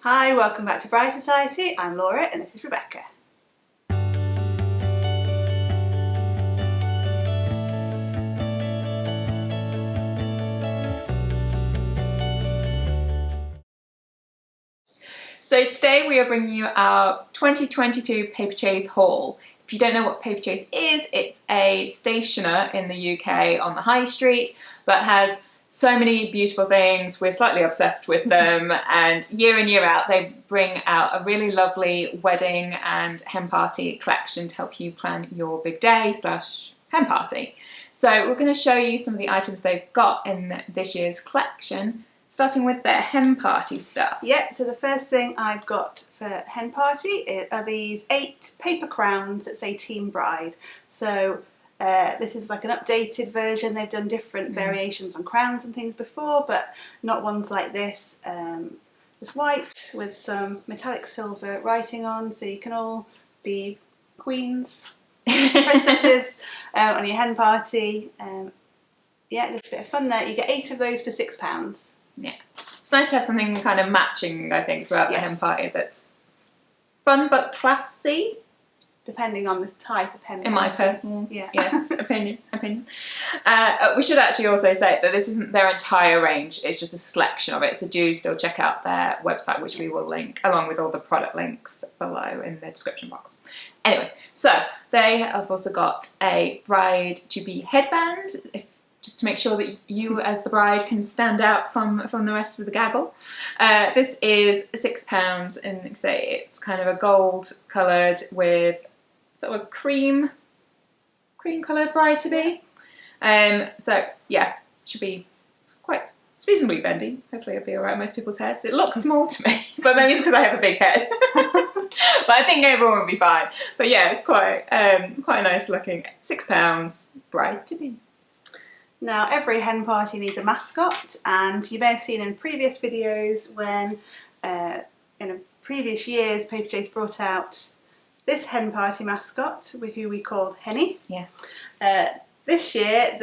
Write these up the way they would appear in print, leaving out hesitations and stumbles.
Hi, welcome back to Bride Society. I'm Laura and this is Rebecca. So today we are bringing you our 2022 Paperchase haul. If you don't know what Paperchase is, it's a stationer in the UK on the high street, but has so many beautiful things. We're slightly obsessed with them, and year in, year out, they bring out a really lovely wedding and hen party collection to help you plan your big day / hen party. So we're going to show you some of the items they've got in this year's collection, starting with their hen party stuff. Yeah, so the first thing I've got for hen party are these 8 paper crowns that say Team Bride. So this is like an updated version. They've done different variations on crowns and things before, but not ones like this. It's white with some metallic silver writing on, so you can all be queens, princesses on your hen party. Yeah, just a bit of fun there. You get 8 of those for £6. Yeah, it's nice to have something kind of matching, I think, throughout the hen party that's fun but classy. Depending on the type of hen party. In my personal opinion. We should actually also say that this isn't their entire range, it's just a selection of it, so do still check out their website, which we will link along with all the product links below in the description box. Anyway, so they have also got a bride-to-be headband, just to make sure that you as the bride can stand out from the rest of the gaggle. This is £6 and say it's kind of a gold coloured with sort of a cream coloured bride-to-be. So yeah, should be quite reasonably bendy. Hopefully it'll be alright on most people's heads. It looks small to me, but maybe it's because I have a big head. But I think everyone will be fine. But yeah, it's quite nice looking. £6 bride-to-be. Now, every hen party needs a mascot, and you may have seen in previous videos when, in previous years, Paperchase brought out this hen party mascot, who we called Henny. Yes. This year,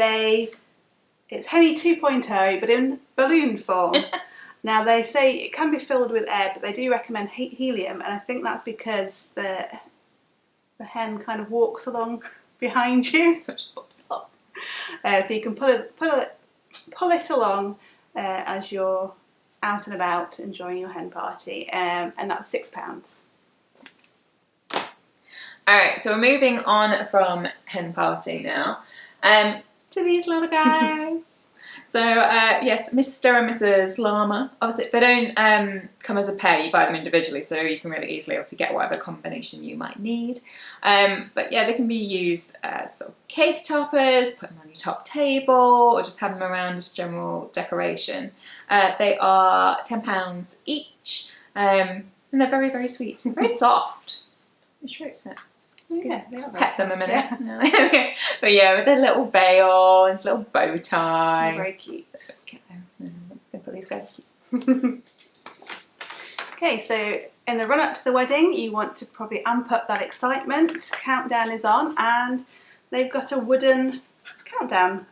it's Henny 2.0, but in balloon form. Now, they say it can be filled with air, but they do recommend helium, and I think that's because the hen kind of walks along behind you. So you can pull it along as you're out and about enjoying your hen party, and that's £6. Alright, so we're moving on from hen party now to these little guys. So yes, Mr. and Mrs. Llama. Obviously they don't come as a pair, you buy them individually, so you can really easily obviously get whatever combination you might need. But yeah, they can be used as sort of cake toppers, put them on your top table, or just have them around as general decoration. They are £10 each, and they're very, very sweet and very soft. Just pet them a minute. Yeah. Okay. But yeah, with their little veil and his little bow tie. They're very cute. Gonna put these guys to sleep. Okay, so in the run up to the wedding, you want to probably amp up that excitement. Countdown is on, and they've got a wooden countdown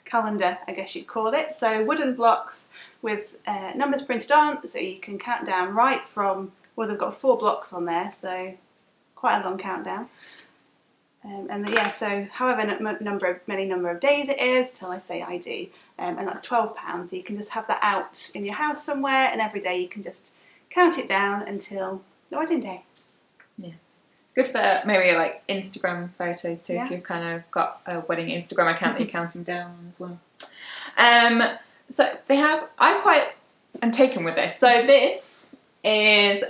calendar, I guess you'd call it. So wooden blocks with numbers printed on, so you can count down right from, well, they've got 4 blocks on there, so quite a long countdown. So however many number of days it is, till I say I do, and that's £12. So you can just have that out in your house somewhere, and every day you can just count it down until the wedding day. Yes. Good for maybe like Instagram photos too, if you've kind of got a wedding Instagram account that you're counting down on as well. So they have, I'm taken with this. So this is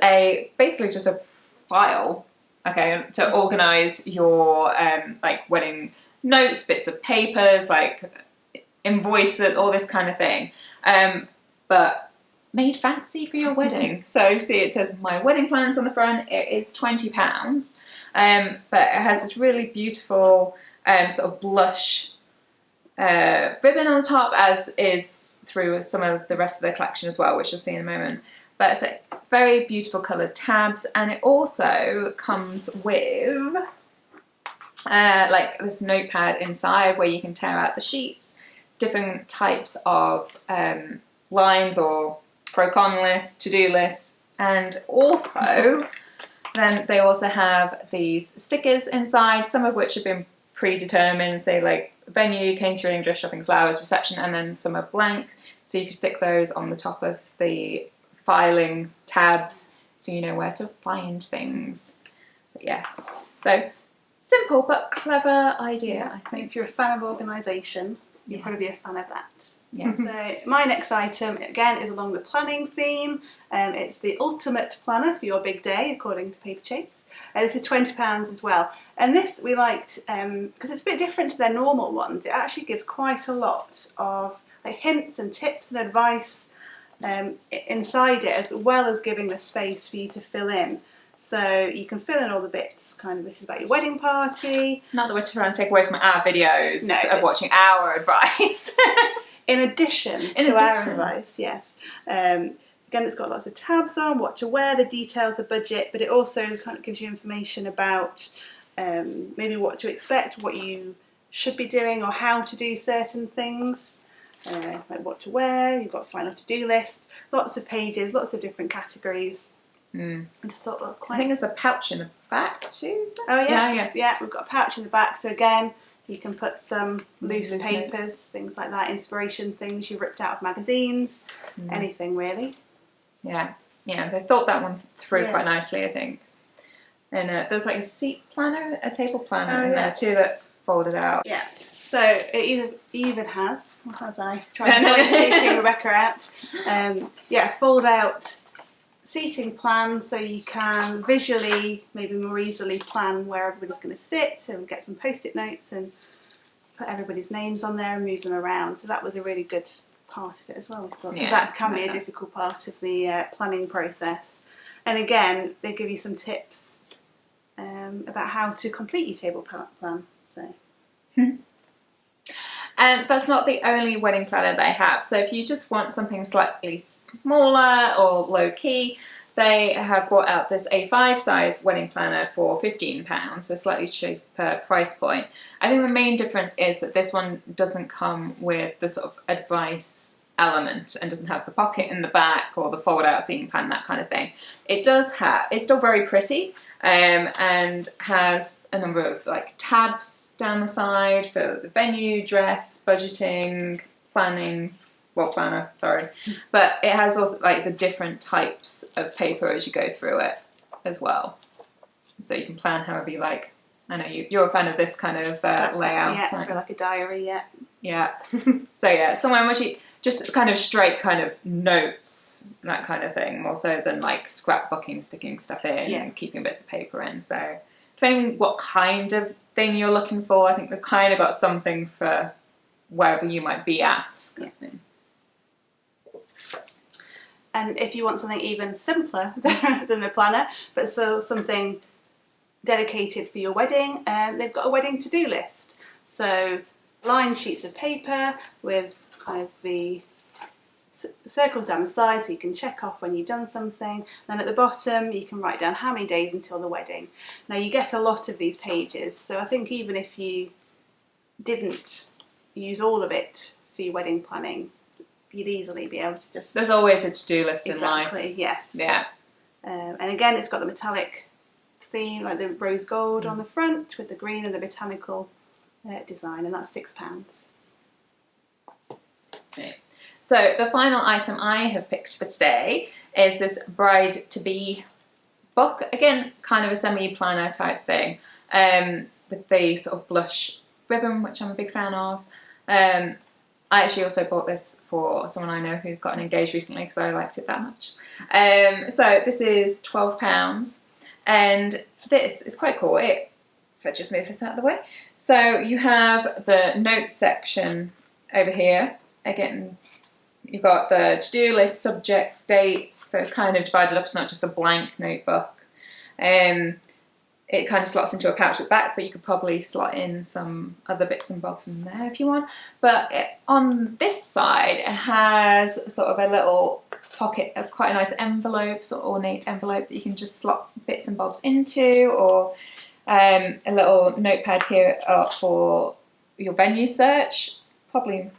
basically just a file, okay, to organise your like wedding notes, bits of papers, like invoices, all this kind of thing, but made fancy for your wedding. So see, it says my wedding plans on the front. It is £20, but it has this really beautiful sort of blush ribbon on the top, as is through some of the rest of the collection as well, which you'll see in a moment. But it's like very beautiful coloured tabs, and it also comes with like this notepad inside where you can tear out the sheets, different types of lines or pro-con list, to-do list, and also then they also have these stickers inside, some of which have been predetermined, say like venue, catering, dress shopping, flowers, reception, and then some are blank, so you can stick those on the top of the filing tabs so you know where to find things. But yes, so simple but clever idea, I think. If you're a fan of organisation, you'll Yes. probably be a fan of that. Yes. So my next item, again, is along the planning theme. It's the ultimate planner for your big day, according to Paperchase. This is £20 as well. And this we liked because it's a bit different to their normal ones. It actually gives quite a lot of like hints and tips and advice inside it, as well as giving the space for you to fill in. So you can fill in all the bits, kind of, this is about your wedding party. Not that we're trying to take away from our videos of watching our advice. In addition to our advice, yes. Again, it's got lots of tabs on, what to wear, the details, the budget, but it also kind of gives you information about maybe what to expect, what you should be doing, or how to do certain things, like what to wear. You've got a final to-do list, lots of pages, lots of different categories. I just thought that was quite... I think there's a pouch in the back too, is there? Oh yes, yeah, we've got a pouch in the back, so again, you can put some loose papers, notes. Things like that, inspiration things you've ripped out of magazines, anything really. Yeah, they thought that one through quite nicely, I think. And there's like a seat planner, a table planner in there too that folded out. Yeah, so it even has, as I tried to point taking Rebecca out, fold out seating plan, so you can visually, maybe more easily, plan where everybody's going to sit and get some post-it notes and put everybody's names on there and move them around. So that was a really good part of it as well. That can be a difficult part of the planning process. And again, they give you some tips about how to complete your table plan. So. And that's not the only wedding planner they have. So if you just want something slightly smaller or low-key, they have brought out this A5 size wedding planner for £15, so slightly cheaper price point. I think the main difference is that this one doesn't come with the sort of advice element and doesn't have the pocket in the back or the fold-out seating plan, that kind of thing. It does have, it's still very pretty, and has a number of like tabs down the side for the venue, dress, budgeting, planner, but it has also like the different types of paper as you go through it as well, so you can plan however you like. I know you're a fan of this kind of layout. Yeah, for like a diary. Yeah. So yeah, somewhere in which you just kind of straight kind of notes, that kind of thing, more so than like scrapbooking, sticking stuff in and keeping bits of paper in. So depending what kind of thing you're looking for, I think they've kind of got something for wherever you might be at. Yeah. And if you want something even simpler than the planner, but still something dedicated for your wedding, they've got a wedding to-do list. So lined sheets of paper with kind of the circles down the side so you can check off when you've done something. Then at the bottom you can write down how many days until the wedding. Now you get a lot of these pages, so I think even if you didn't use all of it for your wedding planning, you'd easily be able to just... There's always a to-do list in life. Exactly, yes. Yeah. And again, it's got the metallic theme, like the rose gold on the front with the green and the botanical design, and that's £6. Okay. So the final item I have picked for today is this bride-to-be book. Again, kind of a semi-planner type thing, with the sort of blush ribbon, which I'm a big fan of. I actually also bought this for someone I know who got engaged recently because I liked it that much. So this is £12, and this is quite cool. If I just move this out of the way. So you have the notes section over here. Again, you've got the to-do list, subject, date, so it's kind of divided up. It's not just a blank notebook. It kind of slots into a pouch at the back, but you could probably slot in some other bits and bobs in there if you want. But on this side, it has sort of a little pocket of quite a nice envelope, sort of ornate envelope that you can just slot bits and bobs into, or a little notepad here for your venue search. Probably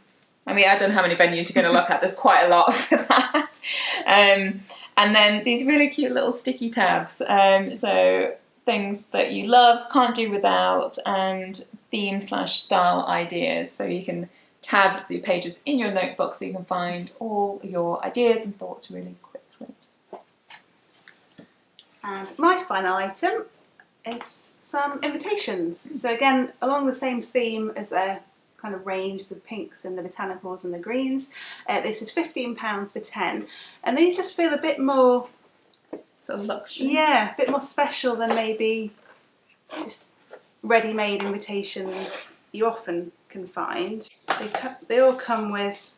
I mean, I don't know how many venues you're going to look at. There's quite a lot for that. And then these really cute little sticky tabs. So things that you love, can't do without, and theme/style ideas. So you can tab the pages in your notebook so you can find all your ideas and thoughts really quickly. And my final item is some invitations. So again, along the same theme as a kind of range, the pinks and the botanicals and the greens. This is £15 for 10, and these just feel a bit more sort of luxury. Yeah, a bit more special than maybe just ready-made invitations you often can find. They all come with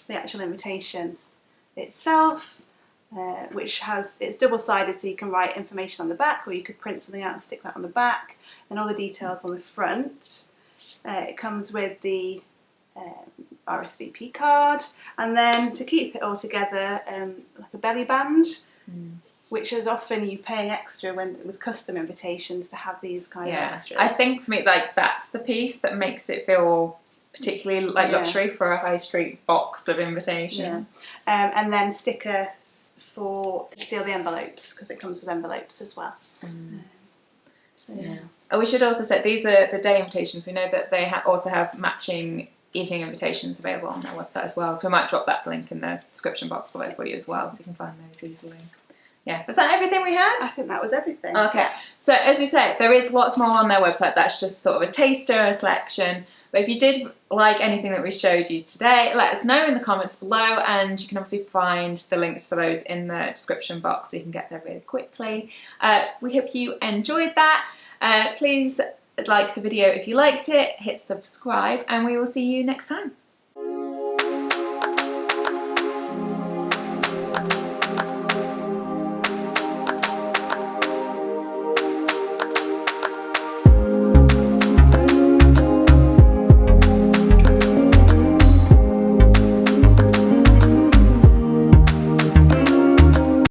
the actual invitation itself, which it's double-sided, so you can write information on the back, or you could print something out and stick that on the back, and all the details on the front. It comes with the RSVP card, and then to keep it all together, like a belly band, which is often you paying extra with custom invitations to have these kind of extras. I think for me, like, that's the piece that makes it feel particularly like luxury for a high street box of invitations. And then stickers to seal the envelopes, because it comes with envelopes as well. Oh, we should also say these are the day invitations. We know that they also have matching evening invitations available on their website as well. So we might drop that link in the description box below for you as well, so you can find those easily. Yeah, was that everything we had? I think that was everything. Okay, so as we said, there is lots more on their website. That's just sort of a taster, a selection. But if you did like anything that we showed you today, let us know in the comments below, and you can obviously find the links for those in the description box so you can get there really quickly. We hope you enjoyed that. Please like the video if you liked it, hit subscribe, and we will see you next time.